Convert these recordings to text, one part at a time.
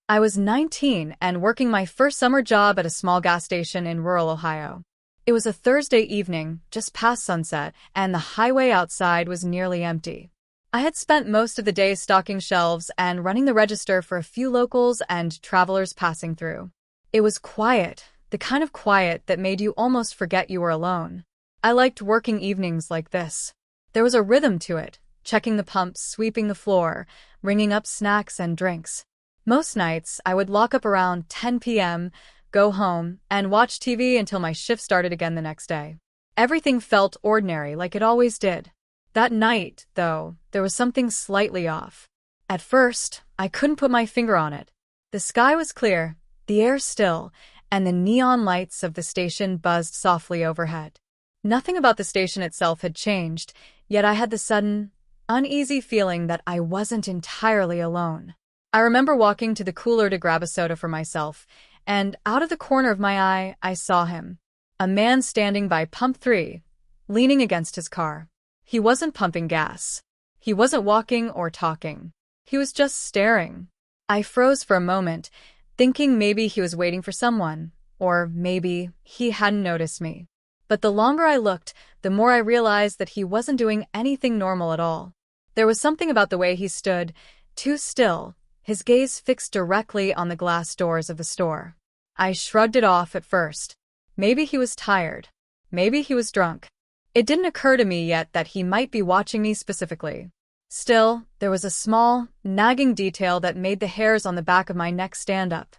I was 19 and working my first summer job at a small gas station in rural Ohio. It was a Thursday evening, just past sunset, and the highway outside was nearly empty. I had spent most of the day stocking shelves and running the register for a few locals and travelers passing through. It was quiet, the kind of quiet that made you almost forget you were alone. I liked working evenings like this. There was a rhythm to it, checking the pumps, sweeping the floor, ringing up snacks and drinks. Most nights, I would lock up around 10 p.m., go home, and watch TV until my shift started again the next day. Everything felt ordinary, like it always did. That night, though, there was something slightly off. At first, I couldn't put my finger on it. The sky was clear, the air still, and the neon lights of the station buzzed softly overhead. Nothing about the station itself had changed, yet I had the sudden, uneasy feeling that I wasn't entirely alone. I remember walking to the cooler to grab a soda for myself, and out of the corner of my eye, I saw him. A man standing by pump 3, leaning against his car. He wasn't pumping gas. He wasn't walking or talking. He was just staring. I froze for a moment, thinking maybe he was waiting for someone, or maybe he hadn't noticed me. But the longer I looked, the more I realized that he wasn't doing anything normal at all. There was something about the way he stood, too still, his gaze fixed directly on the glass doors of the store. I shrugged it off at first. Maybe he was tired. Maybe he was drunk. It didn't occur to me yet that he might be watching me specifically. Still, there was a small, nagging detail that made the hairs on the back of my neck stand up.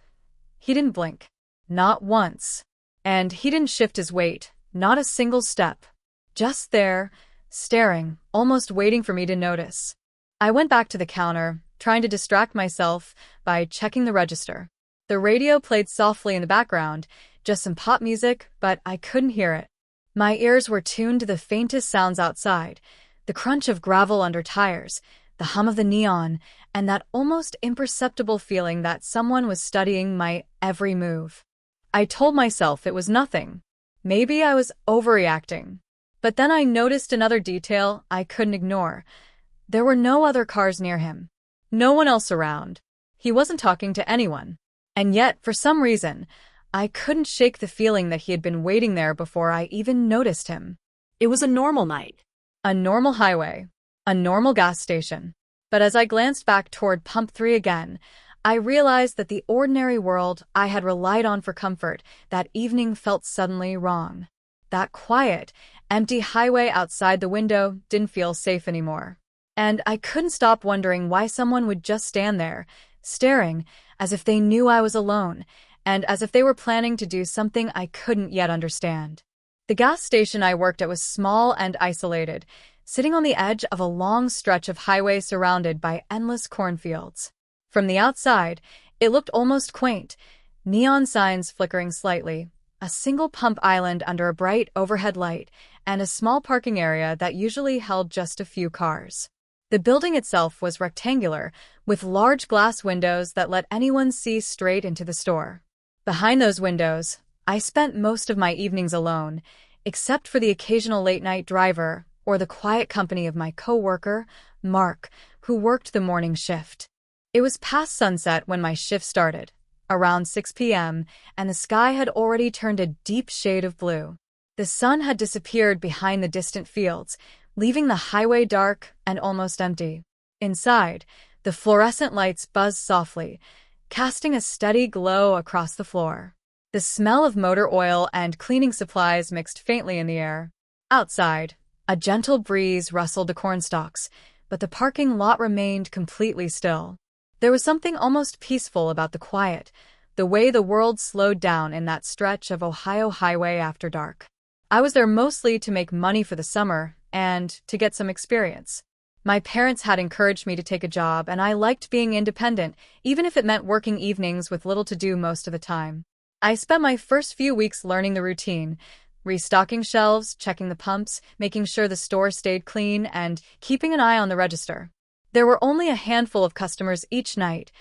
He didn't blink. Not once. And he didn't shift his weight, not a single step. Just there, staring, almost waiting for me to notice. I went back to the counter, trying to distract myself by checking the register. The radio played softly in the background, just some pop music, but I couldn't hear it. My ears were tuned to the faintest sounds outside, the crunch of gravel under tires, the hum of the neon, and that almost imperceptible feeling that someone was studying my every move. I told myself it was nothing. Maybe I was overreacting. But then I noticed another detail I couldn't ignore. There were no other cars near him. No one else around. He wasn't talking to anyone. And yet, for some reason, I couldn't shake the feeling that he had been waiting there before I even noticed him. It was a normal night. A normal highway. A normal gas station. But as I glanced back toward pump 3 again, I realized that the ordinary world I had relied on for comfort that evening felt suddenly wrong. That quiet, empty highway outside the window didn't feel safe anymore. And I couldn't stop wondering why someone would just stand there, staring, as if they knew I was alone, and as if they were planning to do something I couldn't yet understand. The gas station I worked at was small and isolated, sitting on the edge of a long stretch of highway surrounded by endless cornfields. From the outside, it looked almost quaint, neon signs flickering slightly, a single pump island under a bright overhead light, and a small parking area that usually held just a few cars. The building itself was rectangular, with large glass windows that let anyone see straight into the store. Behind those windows, I spent most of my evenings alone, except for the occasional late-night driver or the quiet company of my coworker, Mark, who worked the morning shift. It was past sunset when my shift started, around 6 p.m., and the sky had already turned a deep shade of blue. The sun had disappeared behind the distant fields, leaving the highway dark and almost empty. Inside, the fluorescent lights buzzed softly, casting a steady glow across the floor. The smell of motor oil and cleaning supplies mixed faintly in the air. Outside, a gentle breeze rustled the cornstalks, but the parking lot remained completely still. There was something almost peaceful about the quiet, the way the world slowed down in that stretch of Ohio highway after dark. I was there mostly to make money for the summer and to get some experience. My parents had encouraged me to take a job, and I liked being independent, even if it meant working evenings with little to do most of the time. I spent my first few weeks learning the routine, restocking shelves, checking the pumps, making sure the store stayed clean, and keeping an eye on the register. There were only a handful of customers each night,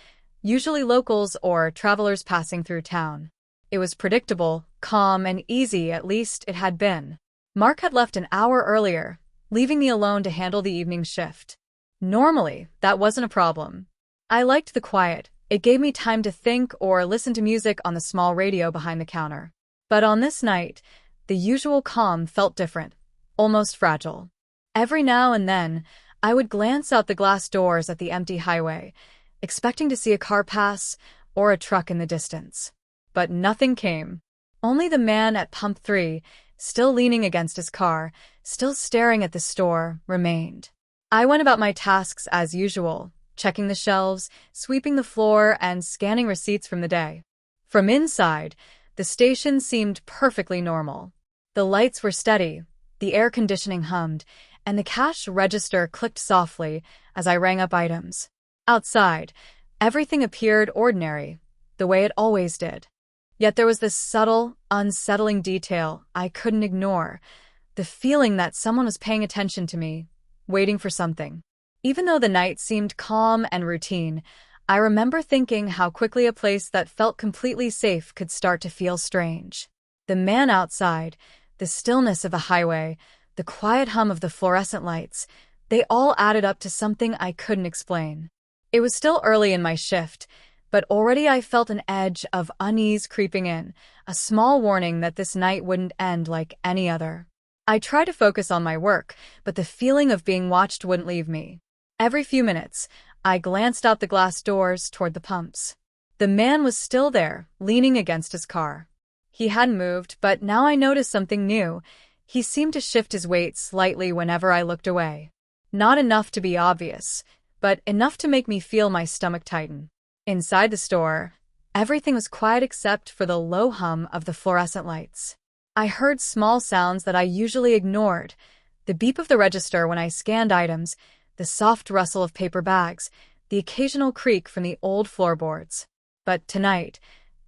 usually locals or travelers passing through town. It was predictable, calm, and easy, at least it had been. Mark had left an hour earlier, leaving me alone to handle the evening shift. Normally, that wasn't a problem. I liked the quiet, It gave me time to think or listen to music on the small radio behind the counter. But on this night, the usual calm felt different, almost fragile. Every now and then, I would glance out the glass doors at the empty highway, expecting to see a car pass or a truck in the distance. But nothing came. Only the man at pump 3, still leaning against his car, still staring at the store, remained. I went about my tasks as usual, checking the shelves, sweeping the floor, and scanning receipts from the day. From inside, the station seemed perfectly normal. The lights were steady, the air conditioning hummed, and the cash register clicked softly as I rang up items. Outside, everything appeared ordinary, the way it always did. Yet there was this subtle, unsettling detail I couldn't ignore, the feeling that someone was paying attention to me, waiting for something. Even though the night seemed calm and routine, I remember thinking how quickly a place that felt completely safe could start to feel strange. The man outside, the stillness of the highway, the quiet hum of the fluorescent lights, they all added up to something I couldn't explain. It was still early in my shift, but already I felt an edge of unease creeping in, a small warning that this night wouldn't end like any other. I tried to focus on my work, but the feeling of being watched wouldn't leave me. Every few minutes, I glanced out the glass doors toward the pumps. The man was still there, leaning against his car. He hadn't moved, but now I noticed something new. He seemed to shift his weight slightly whenever I looked away. Not enough to be obvious, but enough to make me feel my stomach tighten. Inside the store, everything was quiet except for the low hum of the fluorescent lights. I heard small sounds that I usually ignored, the beep of the register when I scanned items, the soft rustle of paper bags, the occasional creak from the old floorboards. But tonight,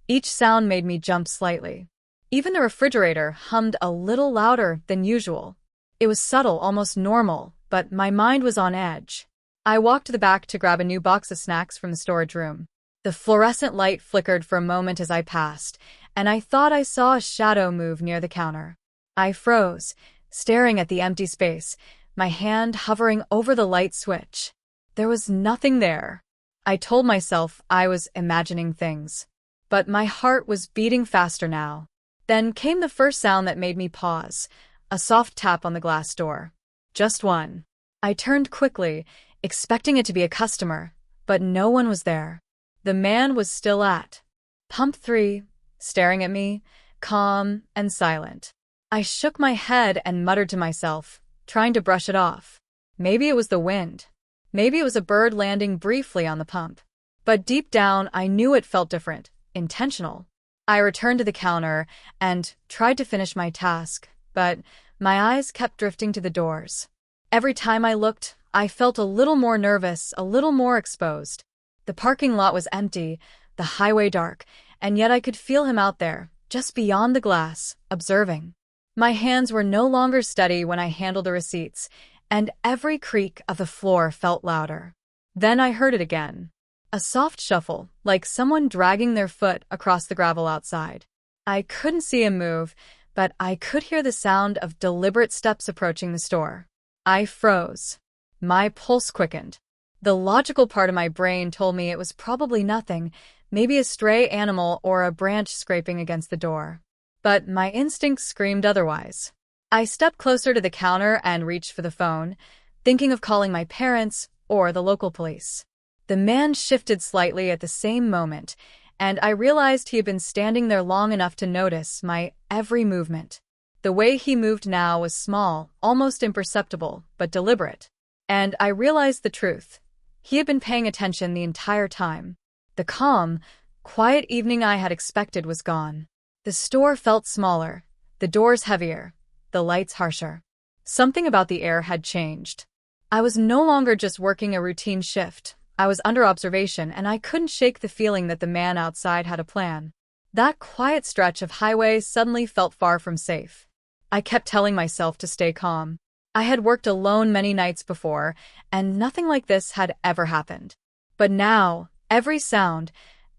each sound made me jump slightly. Even the refrigerator hummed a little louder than usual. It was subtle, almost normal, but my mind was on edge. I walked to the back to grab a new box of snacks from the storage room. The fluorescent light flickered for a moment as I passed, and I thought I saw a shadow move near the counter. I froze, staring at the empty space, my hand hovering over the light switch. There was nothing there. I told myself I was imagining things. But my heart was beating faster now. Then came the first sound that made me pause, a soft tap on the glass door. Just one. I turned quickly, expecting it to be a customer, but no one was there. The man was still at pump 3, staring at me, calm and silent. I shook my head and muttered to myself, trying to brush it off. Maybe it was the wind. Maybe it was a bird landing briefly on the pump. But deep down, I knew it felt different, intentional. I returned to the counter and tried to finish my task, but my eyes kept drifting to the doors. Every time I looked, I felt a little more nervous, a little more exposed. The parking lot was empty, the highway dark, and yet I could feel him out there, just beyond the glass, observing. My hands were no longer steady when I handled the receipts, and every creak of the floor felt louder. Then I heard it again. A soft shuffle, like someone dragging their foot across the gravel outside. I couldn't see him move, but I could hear the sound of deliberate steps approaching the store. I froze. My pulse quickened. The logical part of my brain told me it was probably nothing, maybe a stray animal or a branch scraping against the door. But my instincts screamed otherwise. I stepped closer to the counter and reached for the phone, thinking of calling my parents or the local police. The man shifted slightly at the same moment, and I realized he had been standing there long enough to notice my every movement. The way he moved now was small, almost imperceptible, but deliberate. And I realized the truth. He had been paying attention the entire time. The calm, quiet evening I had expected was gone. The store felt smaller, the doors heavier, the lights harsher. Something about the air had changed. I was no longer just working a routine shift. I was under observation, and I couldn't shake the feeling that the man outside had a plan. That quiet stretch of highway suddenly felt far from safe. I kept telling myself to stay calm. I had worked alone many nights before, and nothing like this had ever happened. But now, every sound,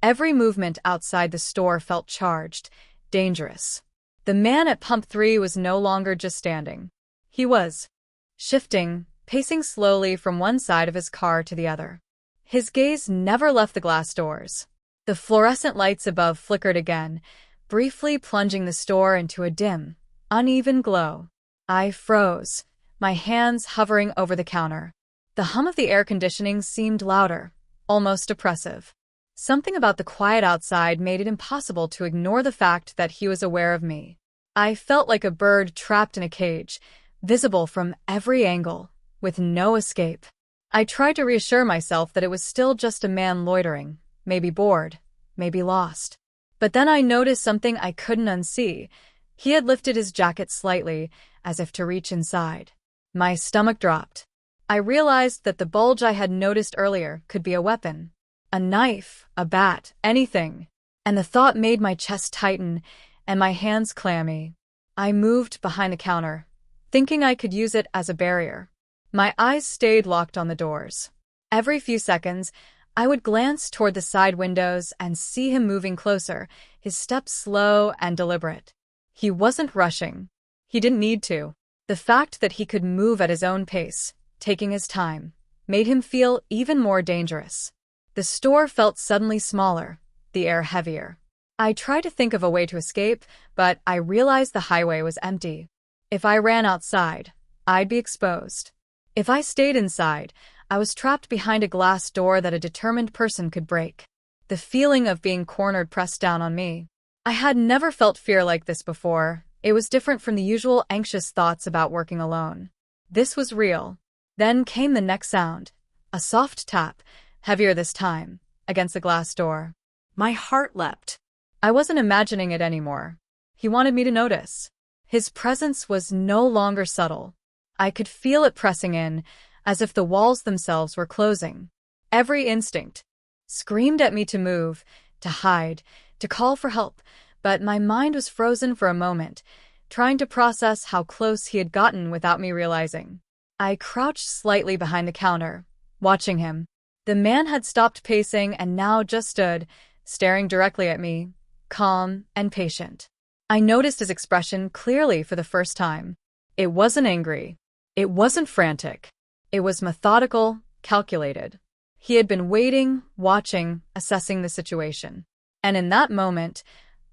every movement outside the store felt charged, dangerous. The man at pump 3 was no longer just standing. He was shifting, pacing slowly from one side of his car to the other. His gaze never left the glass doors. The fluorescent lights above flickered again, briefly plunging the store into a dim, uneven glow. I froze, my hands hovering over the counter. The hum of the air conditioning seemed louder, almost oppressive. Something about the quiet outside made it impossible to ignore the fact that he was aware of me. I felt like a bird trapped in a cage, visible from every angle, with no escape. I tried to reassure myself that it was still just a man loitering, maybe bored, maybe lost. But then I noticed something I couldn't unsee. He had lifted his jacket slightly, as if to reach inside. My stomach dropped. I realized that the bulge I had noticed earlier could be a weapon. A knife, a bat, anything. And the thought made my chest tighten and my hands clammy. I moved behind the counter, thinking I could use it as a barrier. My eyes stayed locked on the doors. Every few seconds, I would glance toward the side windows and see him moving closer, his steps slow and deliberate. He wasn't rushing. He didn't need to. The fact that he could move at his own pace, taking his time, made him feel even more dangerous. The store felt suddenly smaller, the air heavier. I tried to think of a way to escape, but I realized the highway was empty. If I ran outside, I'd be exposed. If I stayed inside, I was trapped behind a glass door that a determined person could break. The feeling of being cornered pressed down on me. I had never felt fear like this before. It was different from the usual anxious thoughts about working alone. This was real. Then came the next sound. A soft tap, heavier this time, against the glass door. My heart leapt. I wasn't imagining it anymore. He wanted me to notice. His presence was no longer subtle. I could feel it pressing in, as if the walls themselves were closing. Every instinct screamed at me to move, to hide, to call for help, but my mind was frozen for a moment, trying to process how close he had gotten without me realizing. I crouched slightly behind the counter, watching him. The man had stopped pacing and now just stood, staring directly at me, calm and patient. I noticed his expression clearly for the first time. It wasn't angry. It wasn't frantic. It was methodical, calculated. He had been waiting, watching, assessing the situation. And in that moment,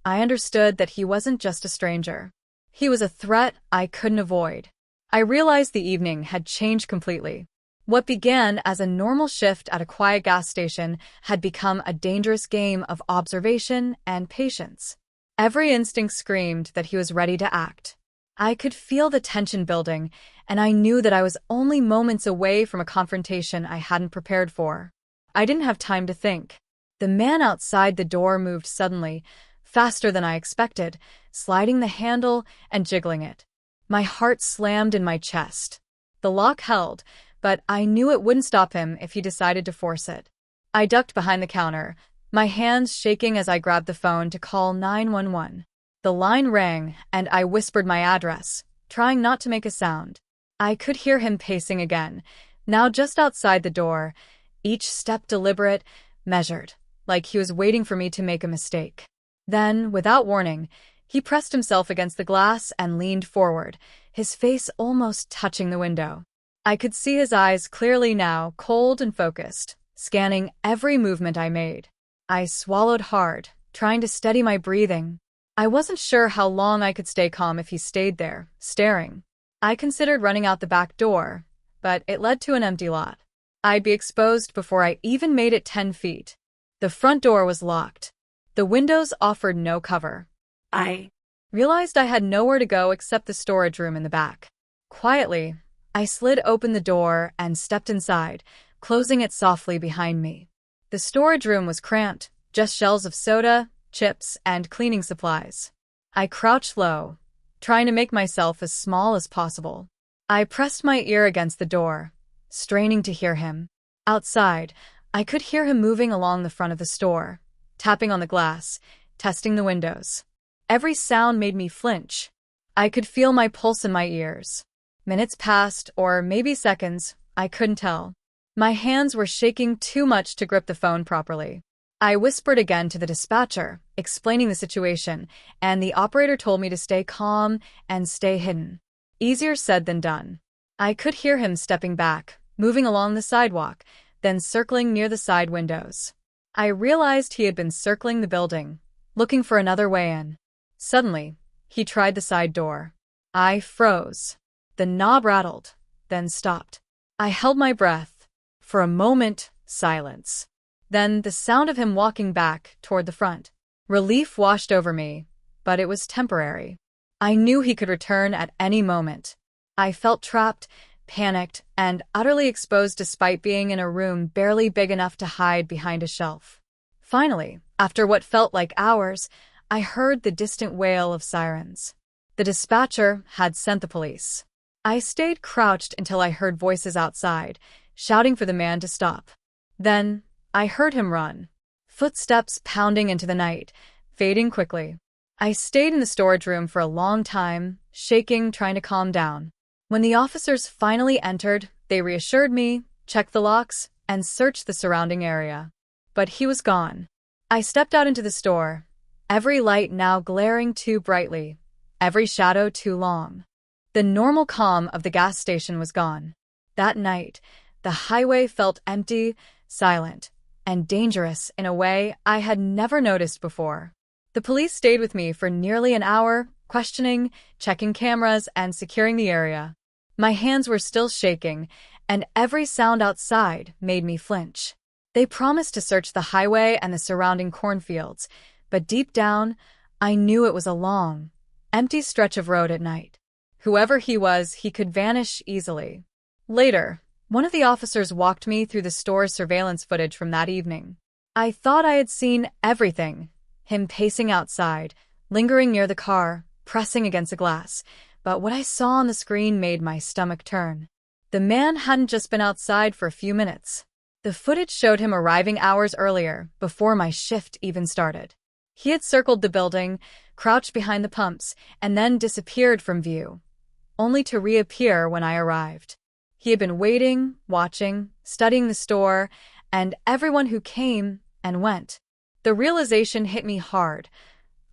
I understood that he wasn't just a stranger. He was a threat I couldn't avoid. I realized the evening had changed completely. What began as a normal shift at a quiet gas station had become a dangerous game of observation and patience. Every instinct screamed that he was ready to act. I could feel the tension building, and I knew that I was only moments away from a confrontation I hadn't prepared for. I didn't have time to think. The man outside the door moved suddenly, faster than I expected, sliding the handle and jiggling it. My heart slammed in my chest. The lock held, but I knew it wouldn't stop him if he decided to force it. I ducked behind the counter, my hands shaking as I grabbed the phone to call 911. The line rang, and I whispered my address, trying not to make a sound. I could hear him pacing again, now just outside the door, each step deliberate, measured, like he was waiting for me to make a mistake. Then, without warning, he pressed himself against the glass and leaned forward, his face almost touching the window. I could see his eyes clearly now, cold and focused, scanning every movement I made. I swallowed hard, trying to steady my breathing. I wasn't sure how long I could stay calm if he stayed there, staring. I considered running out the back door, but it led to an empty lot. I'd be exposed before I even made it 10 feet. The front door was locked. The windows offered no cover. I realized I had nowhere to go except the storage room in the back. Quietly, I slid open the door and stepped inside, closing it softly behind me. The storage room was cramped, just shelves of soda, chips, and cleaning supplies. I crouched low, trying to make myself as small as possible. I pressed my ear against the door, straining to hear him. Outside, I could hear him moving along the front of the store, tapping on the glass, testing the windows. Every sound made me flinch. I could feel my pulse in my ears. Minutes passed, or maybe seconds, I couldn't tell. My hands were shaking too much to grip the phone properly. I whispered again to the dispatcher, explaining the situation, and the operator told me to stay calm and stay hidden. Easier said than done. I could hear him stepping back, moving along the sidewalk, then circling near the side windows. I realized he had been circling the building, looking for another way in. Suddenly, he tried the side door. I froze. The knob rattled, then stopped. I held my breath. For a moment, silence. Then the sound of him walking back toward the front. Relief washed over me, but it was temporary. I knew he could return at any moment. I felt trapped, panicked, and utterly exposed despite being in a room barely big enough to hide behind a shelf. Finally, after what felt like hours, I heard the distant wail of sirens. The dispatcher had sent the police. I stayed crouched until I heard voices outside, shouting for the man to stop. Then, I heard him run. Footsteps pounding into the night, fading quickly. I stayed in the storage room for a long time, shaking, trying to calm down. When the officers finally entered, they reassured me, checked the locks, and searched the surrounding area. But he was gone. I stepped out into the store, every light now glaring too brightly, every shadow too long. The normal calm of the gas station was gone. That night, the highway felt empty, silent, and dangerous in a way I had never noticed before. The police stayed with me for nearly an hour, questioning, checking cameras, and securing the area. My hands were still shaking, and every sound outside made me flinch. They promised to search the highway and the surrounding cornfields, but deep down, I knew it was a long, empty stretch of road at night. Whoever he was, he could vanish easily. Later, one of the officers walked me through the store's surveillance footage from that evening. I thought I had seen everything. Him pacing outside, lingering near the car, pressing against the glass. But what I saw on the screen made my stomach turn. The man hadn't just been outside for a few minutes. The footage showed him arriving hours earlier, before my shift even started. He had circled the building, crouched behind the pumps, and then disappeared from view, only to reappear when I arrived. He had been waiting, watching, studying the store, and everyone who came and went. The realization hit me hard.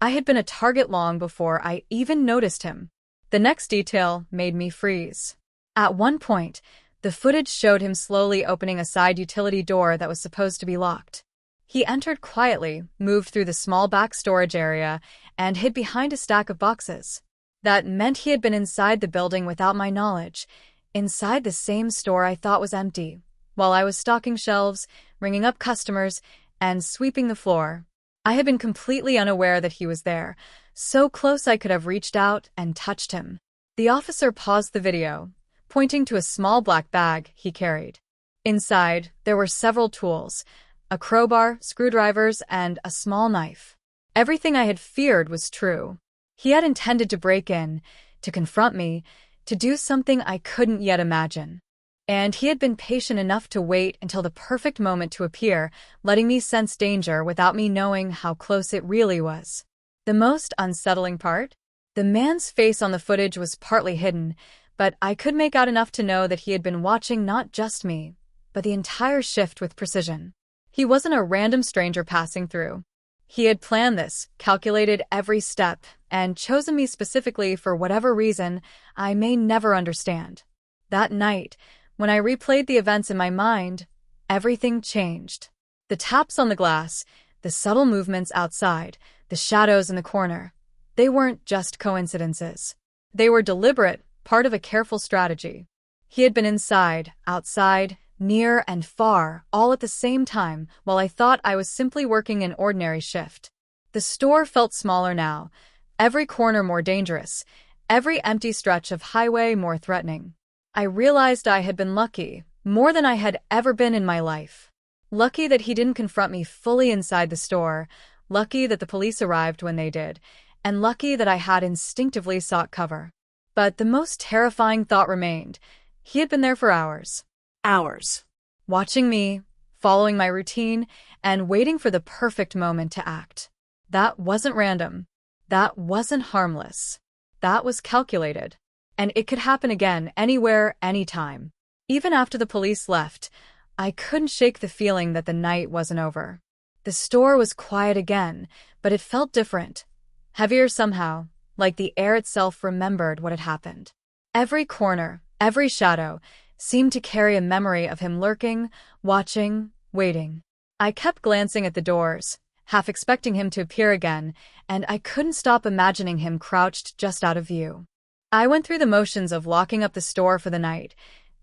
I had been a target long before I even noticed him. The next detail made me freeze. At one point, the footage showed him slowly opening a side utility door that was supposed to be locked. He entered quietly, moved through the small back storage area, and hid behind a stack of boxes. That meant he had been inside the building without my knowledge, inside the same store I thought was empty, while I was stocking shelves, ringing up customers, and sweeping the floor. I had been completely unaware that he was there, so close I could have reached out and touched him. The officer paused the video, pointing to a small black bag he carried. Inside, there were several tools, a crowbar, screwdrivers, and a small knife. Everything I had feared was true. He had intended to break in, to confront me, to do something I couldn't yet imagine. And he had been patient enough to wait until the perfect moment to appear, letting me sense danger without me knowing how close it really was. The most unsettling part? The man's face on the footage was partly hidden, but I could make out enough to know that he had been watching not just me, but the entire shift with precision. He wasn't a random stranger passing through. He had planned this, calculated every step, and chosen me specifically for whatever reason I may never understand. That night, when I replayed the events in my mind, everything changed. The taps on the glass, the subtle movements outside, the shadows in the corner. They weren't just coincidences. They were deliberate, part of a careful strategy. He had been inside, outside, near and far, all at the same time, while I thought I was simply working an ordinary shift. The store felt smaller now, every corner more dangerous, every empty stretch of highway more threatening. I realized I had been lucky, more than I had ever been in my life. Lucky that he didn't confront me fully inside the store, lucky that the police arrived when they did, and lucky that I had instinctively sought cover. But the most terrifying thought remained. He had been there for hours. Hours. Watching me, following my routine, and waiting for the perfect moment to act. That wasn't random. That wasn't harmless. That was calculated. And it could happen again, anywhere, anytime. Even after the police left, I couldn't shake the feeling that the night wasn't over. The store was quiet again, but it felt different. Heavier somehow, like the air itself remembered what had happened. Every corner, every shadow, seemed to carry a memory of him lurking, watching, waiting. I kept glancing at the doors, half expecting him to appear again, and I couldn't stop imagining him crouched just out of view. I went through the motions of locking up the store for the night,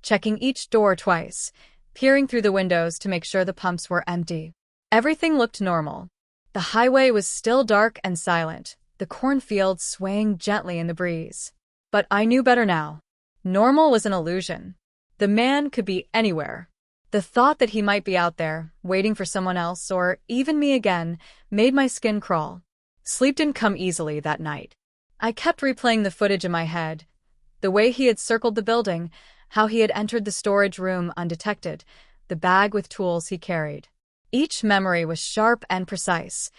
checking each door twice, peering through the windows to make sure the pumps were empty. Everything looked normal. The highway was still dark and silent, the cornfields swaying gently in the breeze. But I knew better now. Normal was an illusion. The man could be anywhere. The thought that he might be out there, waiting for someone else or even me again, made my skin crawl. Sleep didn't come easily that night. I kept replaying the footage in my head. The way he had circled the building, how he had entered the storage room undetected, the bag with tools he carried. Each memory was sharp and precise,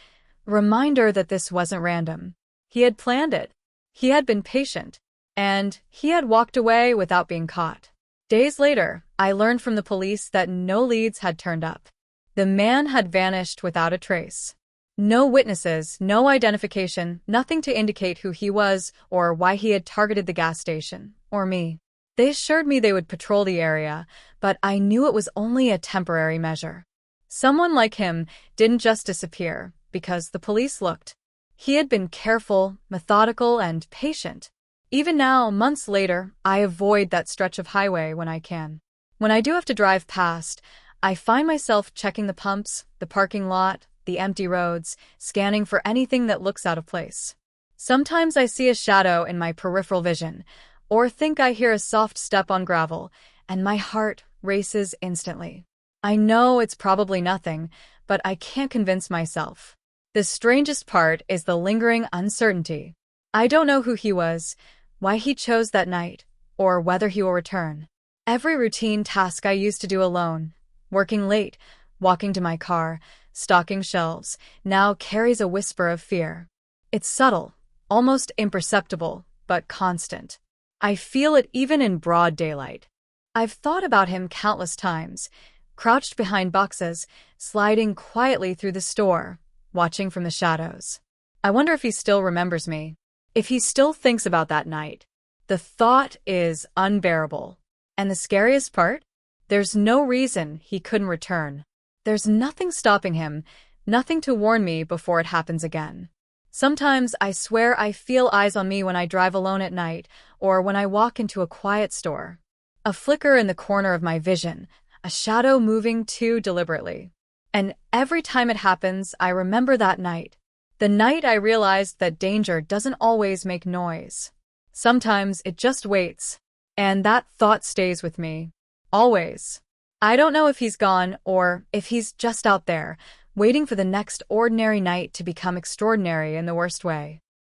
a reminder that this wasn't random. He had planned it. He had been patient. And he had walked away without being caught. Days later, I learned from the police that no leads had turned up. The man had vanished without a trace. No witnesses, no identification, nothing to indicate who he was or why he had targeted the gas station, or me. They assured me they would patrol the area, but I knew it was only a temporary measure. Someone like him didn't just disappear because the police looked. He had been careful, methodical, and patient. Even now, months later, I avoid that stretch of highway when I can. When I do have to drive past, I find myself checking the pumps, the parking lot, the empty roads, scanning for anything that looks out of place. Sometimes I see a shadow in my peripheral vision, or think I hear a soft step on gravel, and my heart races instantly. I know it's probably nothing, but I can't convince myself. The strangest part is the lingering uncertainty. I don't know who he was, why he chose that night, or whether he will return. Every routine task I used to do alone, working late, walking to my car, stocking shelves, now carries a whisper of fear. It's subtle, almost imperceptible, but constant. I feel it even in broad daylight. I've thought about him countless times, crouched behind boxes, sliding quietly through the store, watching from the shadows. I wonder if he still remembers me, if he still thinks about that night. The thought is unbearable. And the scariest part? There's no reason he couldn't return. There's nothing stopping him, nothing to warn me before it happens again. Sometimes I swear I feel eyes on me when I drive alone at night or when I walk into a quiet store. A flicker in the corner of my vision, a shadow moving too deliberately. And every time it happens, I remember that night. The night I realized that danger doesn't always make noise. Sometimes it just waits. And that thought stays with me. Always. I don't know if he's gone or if he's just out there, waiting for the next ordinary night to become extraordinary in the worst way.